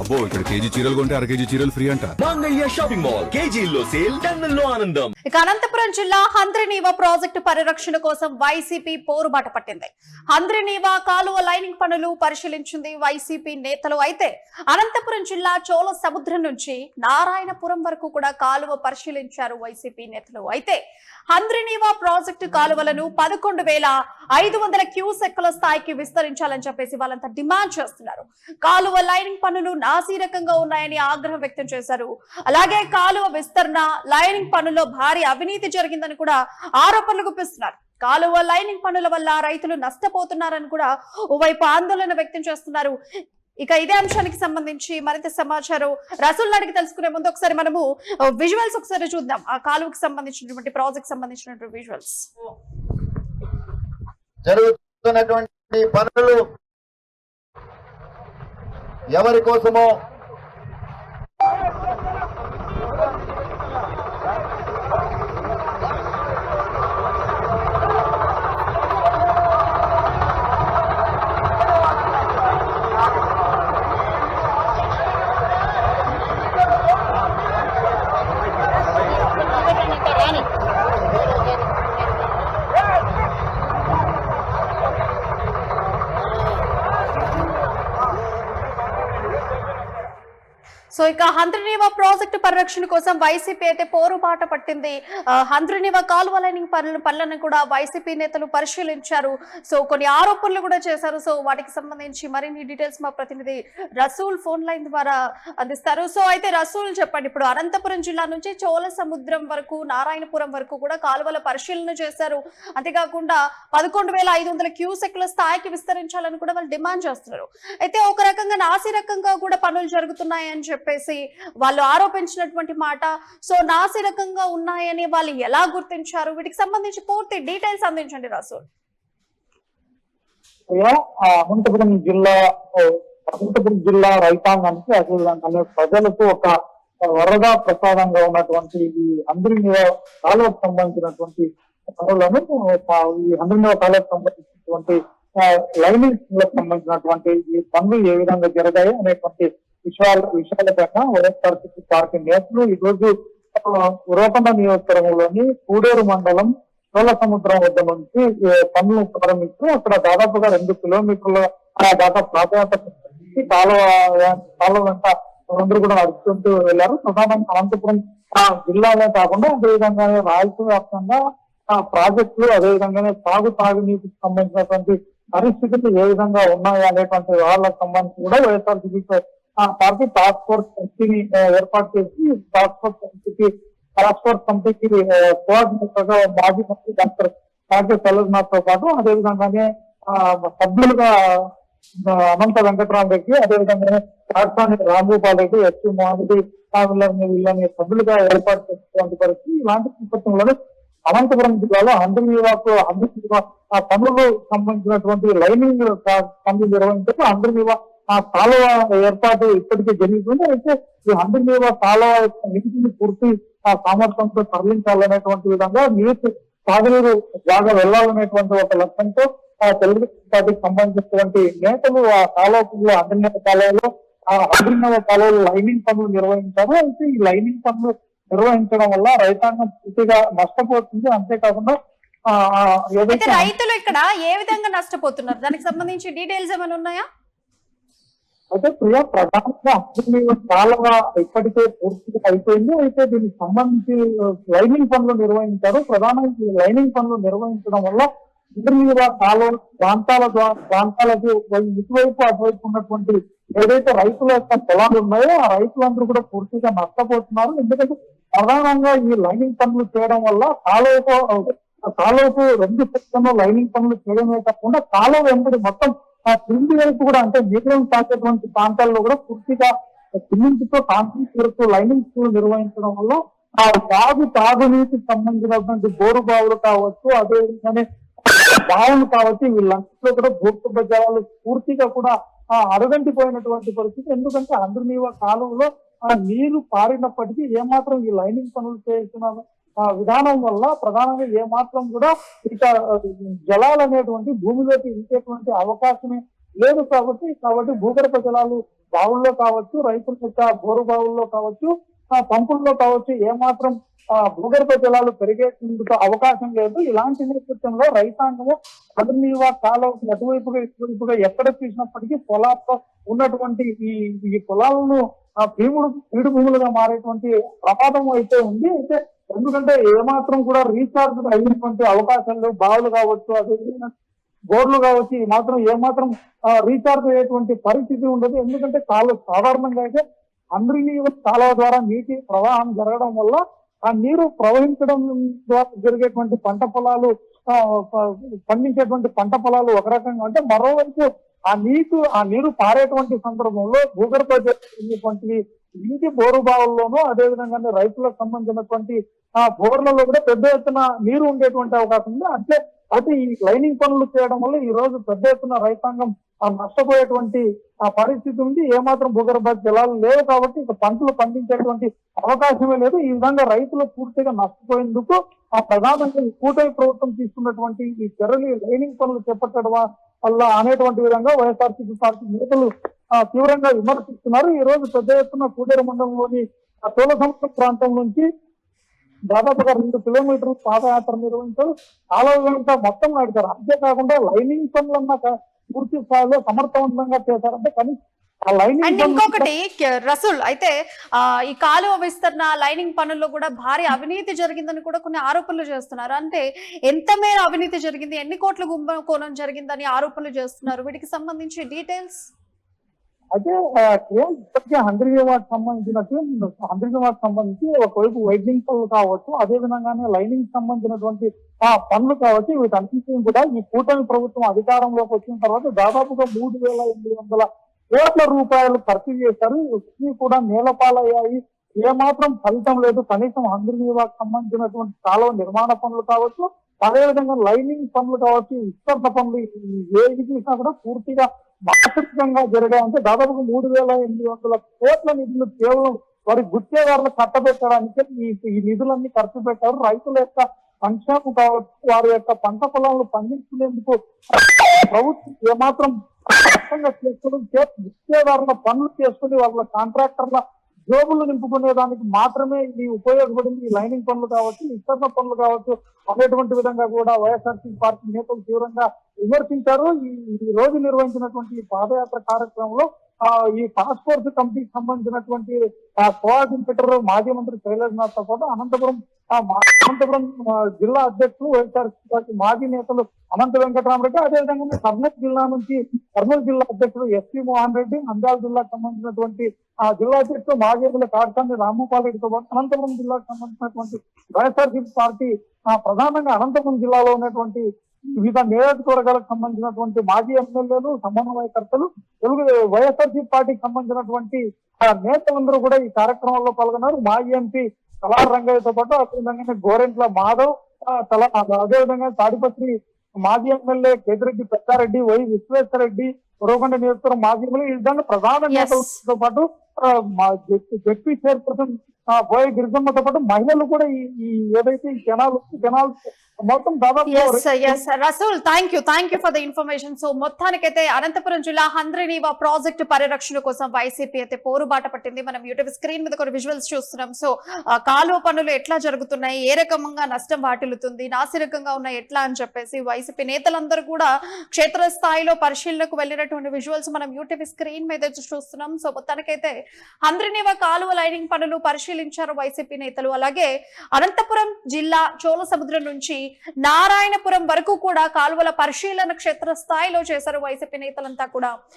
అబ్బో ఇక్కడ కేజీ చీరలు కొంటే అర కేజీ చీరలు ఫ్రీ అంట. మంగళ్య షాపింగ్ మాల్, కేజీల్లో సేల్, టన్నుల్లో ఆనందం. ఇక అనంతపురం జిల్లా హంద్రినీవా ప్రాజెక్టు పరిరక్షణ కోసం వైసీపీ పోరుబాట పట్టింది. హంద్రినీవా కాలువ లైనింగ్ పనులు పరిశీలించింది వైసీపీ నేతలు. అయితే అనంతపురం జిల్లా చోళ సముద్రం నుంచి నారాయణపురం వరకు కూడా కాలువ పరిశీలించారు వైసీపీ నేతలు. అయితే హంద్రినీవా ప్రాజెక్టు కాలువలను 11,500 క్యూసెక్కుల స్థాయికి విస్తరించాలని చెప్పేసి వాళ్ళంతా డిమాండ్ చేస్తున్నారు. కాలువ లైనింగ్ పనులు నాసిరకంగా ఉన్నాయని ఆగ్రహం వ్యక్తం చేశారు. అలాగే కాలువ విస్తరణ, లైనింగ్ పనుల్లో భారీ అవినీతి జరిగిందని కూడా ఆరోపణలు గుప్పిస్తున్నారు. కాలువ లైనింగ్ పనుల వల్ల రైతులు నష్టపోతున్నారని కూడా ఓవైపు ఆందోళన వ్యక్తం చేస్తున్నారు. ఇక ఇదే అంశానికి సంబంధించి మరింత సమాచారం రసూల్ అడిగి తెలుసుకునే ముందు ఒకసారి మనము విజువల్స్ ఒకసారి చూద్దాం. ఆ కాలువకి సంబంధించినటువంటి ప్రాజెక్ట్ సంబంధించినటువంటి విజువల్స్. జరుగుతున్నటువంటి పనులు ఎవరి కోసమో సో ఇక హంద్రినీవా ప్రాజెక్టు పరిరక్షణ కోసం వైసీపీ అయితే పోరుబాట పట్టింది. హంద్రినీవా కాలువ లైనింగ్ పనులను కూడా వైసీపీ నేతలు పరిశీలించారు. సో కొన్ని ఆరోపణలు కూడా చేశారు. సో వాటికి సంబంధించి మరిన్ని డీటెయిల్స్ మా ప్రతినిధి రసూల్ ఫోన్ లైన్ ద్వారా అందిస్తారు. సో అయితే రసూల్ చెప్పండి, ఇప్పుడు అనంతపురం జిల్లా నుంచి చోళ సముద్రం వరకు, నారాయణపురం వరకు కూడా కాలువల పరిశీలన చేశారు. అంతేకాకుండా 11,500 క్యూసెక్ల స్థాయికి విస్తరించాలని కూడా వాళ్ళు డిమాండ్ చేస్తున్నారు. అయితే ఒక రకంగా నాసి రకంగా కూడా పనులు జరుగుతున్నాయని చెప్పేసి వాళ్ళు ఆరోపించినటువంటి మాట. సో నాసి రకంగా ఉన్నాయని వాళ్ళు ఎలా గుర్తించారు? వీటికి సంబంధించి పూర్తి డీటెయిల్స్ అందించండి రసూల్. అనంతపురం జిల్లా రైతాంగానికి అసలు ప్రజలకు ఒక వరద ప్రసాదంగా ఉన్నటువంటి ఈ హంద్రినీవా కాలువకు సంబంధించినటువంటి పనులను, ఈ హంద్రినీవా కాలువకు సంబంధించినటువంటి లైనింగ్ సంబంధించినటువంటి ఈ పనులు ఏ విధంగా జరిగాయి అనేటువంటి విషయాలపైన వైఎస్ఆర్సీపీ పార్టీ నేతలు ఈ రోజు ఉరవకొండ నియోజకవర్గంలోని కూడేరు మండలం చోళ సముద్రం వద్ద నుంచి పనులు ప్రారంభిస్తూ అక్కడ దాదాపుగా 2 కిలోమీటర్ల దాకా ప్రాధాన్యత కాలువ వెంట అందరూ కూడా నడుచుకుంటూ వెళ్లారు. ప్రధానంగా అనంతపురం జిల్లాలో కాకుండా అదేవిధంగానే రాయలసీమ వ్యాప్తంగా ప్రాజెక్టులు, అదేవిధంగానే తాగునీటికి సంబంధించినటువంటి పరిస్థితులు ఏ విధంగా ఉన్నాయి అనేటువంటి వాళ్ళకు సంబంధించి కూడా వైఎస్ఆర్సీపీ పార్టీ టాస్క్ ఫోర్స్ కమిటీని ఏర్పాటు చేసి టాస్క్ ఫోర్స్ కమిటీకి కోఆర్డినేటర్ గా మాజీ మంత్రి డాక్టర్ కాకే చలనాథ్ తో పాటు అదేవిధంగానే సభ్యులుగా అనంత వెంకటరామరెడ్డి, అదేవిధంగానే రాజధాని రాంగోపాల్ రెడ్డి, ఎస్పీ మోహన్ రెడ్డి వీళ్ళని సభ్యులుగా ఏర్పాటు చేసినటువంటి పరిస్థితి. ఇలాంటి నేపథ్యంలో అనంతపురం జిల్లాలో హంద్రినీవా పనులు సంబంధించినటువంటి లైనింగ్ పనులు నిర్వహించారు. హంద్రినీవా కాలువ ఏర్పాటు ఇప్పటికే జరుగుతుంది. అయితే ఈ హంద్రినీవా కాలువ నీటిని పూర్తి సామర్థ్యంతో తరలించాలనేటువంటి విధంగా సాగునీరు బాగా వెళ్లాలనేటువంటి ఒక లక్ష్యంతో తెలుగుదేశం పార్టీకి సంబంధించినటువంటి నేతలు ఆ కాలువలో హంద్రినీవా కాలువలో లైనింగ్ పనులు నిర్వహించారు. అయితే ఈ లైనింగ్ పనులు నిర్వహించడం వల్ల రైతాంగం పూర్తిగా నష్టపోతుంది. అంతేకాకుండా రైతులు ఇక్కడ ఏ విధంగా నష్టపోతున్నారు, దానికి సంబంధించి డీటెయిల్స్ ఏమైనా ఉన్నాయా? అయితే ప్రియా, ప్రధానంగా హంద్రినీవా కాలువ ఇప్పటికే పూర్తిగా అయిపోయింది. అయితే దీనికి సంబంధించి లైనింగ్ పనులు నిర్వహించారు. ప్రధానంగా ఈ లైనింగ్ పనులు నిర్వహించడం వల్ల హంద్రినీవా కాలువ ప్రాంతాలకు ఇటువైపు అటువైపు ఉన్నటువంటి ఏదైతే రైతుల యొక్క పొలాలు ఉన్నాయో ఆ రైతులందరూ కూడా పూర్తిగా నష్టపోతున్నారు. ఎందుకంటే ప్రధానంగా ఈ లైనింగ్ పనులు చేయడం వల్ల కాలువకు 2 సెక్షన్లు లైనింగ్ పనులు చేయడమే కాకుండా కాలువ వెంబడి మొత్తం క్రింది వైపు కూడా, అంటే నీటిని తాకేటువంటి ప్రాంతాల్లో కూడా పూర్తిగా సిమెంట్ తో కాంక్రీట్ వరకు లైనింగ్స్ నిర్వహించడం వల్ల తాగునీటికి సంబంధించినటువంటి బోరు బావులు కావచ్చు, అదేవిధంగానే బావులు కావచ్చు, వీళ్ళందరిలో కూడా భూగర్భ జలాలు పూర్తిగా కూడా అడుగంటిపోయినటువంటి పరిస్థితి. ఎందుకంటే హంద్రినీవా కాలువలో నీరు పారినప్పటికీ ఏమాత్రం ఈ లైనింగ్ పనులు చేస్తున్నారు విధానం వల్ల ప్రధానంగా ఏ మాత్రం కూడా ఇక జలాలు అనేటువంటి భూమిలోకి ఇంకేటువంటి అవకాశమే లేదు కాబట్టి భూగర్భ జలాలు బావుల్లో కావచ్చు, రైతుల యొక్క బోరు బావుల్లో కావచ్చు, పంపుల్లో కావచ్చు ఏమాత్రం భూగర్భ జలాలు పెరిగేందుకు అవకాశం లేదు. ఇలాంటి నేపథ్యంలో రైతాంగము అదనీవా కాలువకు అటువైపుగా ఇటువైపుగా ఎక్కడ చూసినప్పటికీ పొలాల్లో ఉన్నటువంటి ఈ పొలాలను పీడు భూములుగా మారేటువంటి ప్రమాదం అయితే ఉంది. అయితే ఎందుకంటే ఏమాత్రం కూడా రీఛార్జ్ అయినటువంటి అవకాశాలు లేవు. బావులు కావచ్చు, అదేవిధంగా బోర్లు కావచ్చు, ఈ మాత్రం ఏమాత్రం రీఛార్జ్ అయ్యేటువంటి పరిస్థితి ఉండదు. ఎందుకంటే సాధారణంగా అయితే అంద్రినీవ కాలువ ద్వారా నీటి ప్రవాహం జరగడం వల్ల ఆ నీరు ప్రవహించడం ద్వారా జరిగేటువంటి పంట పొలాలు పండించేటువంటి పంట పొలాలు ఒక రకంగా అంటే, మరోవైపు ఆ నీరు పారేటువంటి సందర్భంలో భూగర్భ ఇంటి బోరు బావుల్లోనూ అదేవిధంగా రైతులకు సంబంధించినటువంటి బోర్లలో కూడా పెద్ద ఎత్తున నీరు ఉండేటువంటి అవకాశం ఉంది. అయితే ఈ లైనింగ్ పనులు చేయడం వల్ల ఈ రోజు పెద్ద ఎత్తున రైతాంగం నష్టపోయేటువంటి పరిస్థితి ఉంది. ఏమాత్రం భూగర్భ జలాలు లేవు కాబట్టి ఇక పంటలు పండించేటువంటి అవకాశమే లేదు. ఈ విధంగా రైతులు పూర్తిగా నష్టపోయేందుకు ప్రధానంగా ఈ కూటమి ప్రభుత్వం తీసుకున్నటువంటి ఈ చర్యలు లైనింగ్ పనులు చేపట్టడం వల్ల అనేటువంటి విధంగా వైఎస్ఆర్సీపీ పార్టీ నేతలు తీవ్రంగా విమర్శిస్తున్నారు. ఈ రోజు పెద్ద ఎత్తున కూడేరు మండలంలోని తోలసముద్రం ప్రాంతం నుంచి దాదాపుగా 2 కిలోమీటర్లు పాదయాత్ర నిర్వహించారు. కాలువ మొత్తం నడిచారు. అంతేకాకుండా లైనింగ్ పనులన్న పూర్తి స్థాయిలో సమర్థవంతంగా చేశారంటే కనీసం ఆ అండ్ లైనింగ్ ఇంకొకటి రసూల్ అయితే ఈ కాలువ విస్తరణ లైనింగ్ పనుల్లో కూడా భారీ అవినీతి జరిగిందని కూడా కొన్ని ఆరోపణలు చేస్తున్నారు. అంటే ఎంత మేర అవినీతి జరిగింది, ఎన్ని కోట్ల కుంభకోణం జరిగిందని ఆరోపణలు చేస్తున్నారు. వీటికి సంబంధించి డీటెయిల్స్ అయితే ఇప్పటికే హంద్రీవాకు సంబంధించి ఒకవైపు వైడ్నింగ్ పనులు కావచ్చు, అదే విధంగానే లైనింగ్ సంబంధించినటువంటి పనులు కావచ్చు, వీటన్నింటినీ కూడా ఈ కూటమి ప్రభుత్వం అధికారంలోకి వచ్చిన తర్వాత దాదాపుగా 3,800 కోట్ల రూపాయలు ఖర్చు చేశారు. ఇవన్నీ కూడా నేలపాలయ్యాయి. ఏమాత్రం ఫలితం లేదు. కనీసం హంద్రీవాకు సంబంధించినటువంటి కాలువ నిర్మాణ పనులు కావచ్చు, అదేవిధంగా లైనింగ్ పనులు కావచ్చు, విస్తరణ పనులు ఏది చూసినా కూడా పూర్తిగా వాస్తవికంగా జరిగాయంటే దాదాపుగా 3,800 కోట్ల నిధులు కేవలం వారి గుత్తేదారులు కట్టబెట్టడానికి ఈ నిధులన్నీ ఖర్చు పెట్టారు. రైతుల యొక్క సంక్షేమం కావచ్చు, వారి యొక్క పంట పొలాలను పండించుకునేందుకు ప్రభుత్వం ఏమాత్రం కష్టంగా చేసుకుని గుత్తేదారుల పనులు చేసుకుని వాళ్ళ కాంట్రాక్టర్ల జోబులు నింపుకునే దానికి మాత్రమే ఇది ఉపయోగపడింది. ఈ లైనింగ్ పనులు కావచ్చు, విస్తరణ పనులు కావచ్చు అనేటువంటి విధంగా కూడా వైఎస్ఆర్సీపీ పార్టీ నేతలు తీవ్రంగా విమర్శించారు. ఈ రోజు నిర్వహించినటువంటి పాదయాత్ర కార్యక్రమంలో ఈ టాస్క్ ఫోర్స్ కమిటీకి సంబంధించినటువంటి కోఆర్డినేటర్ మాజీ మంత్రి శైలజనాథ్ తో పాటు అనంతపురం జిల్లా అధ్యక్షులు వైఎస్ఆర్సీపీ పార్టీ మాజీ నేతలు అనంత వెంకటరామరెడ్డి, అదేవిధంగా కర్నూలు జిల్లా అధ్యక్షుడు ఎస్పీ మోహన్ రెడ్డి, నంద్యాల జిల్లాకు సంబంధించినటువంటి జిల్లా అధ్యక్షుడు మాజీ ఎమ్మెల్యే కాటసాని రామ్మోపాల్ రెడ్డితో పాటు అనంతపురం జిల్లాకు సంబంధించినటువంటి వైఎస్ఆర్సీపీ పార్టీ ప్రధానంగా అనంతపురం జిల్లాలో ఉన్నటువంటి వివిధ నియోజకవర్గాలకు సంబంధించినటువంటి మాజీ ఎమ్మెల్యేలు, సమన్వయకర్తలు, వైఎస్ఆర్సీపీ పార్టీకి సంబంధించినటువంటి నేతలందరూ కూడా ఈ కార్యక్రమంలో పాల్గొన్నారు. మాజీ ఎంపీ కలార్ రంగయ్యతో పాటు అదేవిధంగా గోరెంట్ల మాధవ్, అదేవిధంగా తాడిపత్రి మాజీ ఎమ్మెల్యే కేతిరెడ్డి పెద్దారెడ్డి, వై విశ్వేశ్వరరెడ్డి, ఉరవకొండ నియోజకవర్గం మాజీ ఎమ్మెల్యే, ఈ విధంగా ప్రధాన నేతలతో పాటు జెడ్పీ చైర్పర్సన్ బోయ గిరిజమ్మతో పాటు మహిళలు కూడా ఈ ఏదైతే ఈ జనాలు మొత్తం దాదాపు Rasool thank you for the information. So మొత్తానికైతే అనంతపురం జిల్లా హంద్రీనీవా ప్రాజెక్టు పరిరక్షణ కోసం వైసీపీ అయితే పోరుబాట పట్టింది. మనం యూట్యూబ్ స్క్రీన్ మీద కొన్ని విజువల్స్ చూస్తున్నాం. సో కాలువ పనులు ఎట్లా జరుగుతున్నాయి, ఏ రకంగా నష్టం వాటిల్లుతుంది, నాసిరకంగా ఉన్నాయి ఎట్లా అని చెప్పేసి వైసీపీ నేతలందరూ కూడా క్షేత్రస్థాయిలో పరిశీలనకు వెళ్ళినటువంటి విజువల్స్ మనం యూట్యూబ్ స్క్రీన్ మీద చూస్తున్నాం. సో మొత్తానికైతే హంద్రీనీవా కాలువ లైనింగ్ పనులు పరిశీలించారు వైసీపీ నేతలు. అలాగే అనంతపురం జిల్లా చోళసముద్రం నుంచి నారాయణపురం వరకు కూడా కాలువల పరిశీలన క్షేత్రస్థాయిలో చేశారు వైసీపీ నేతలంతా కూడా.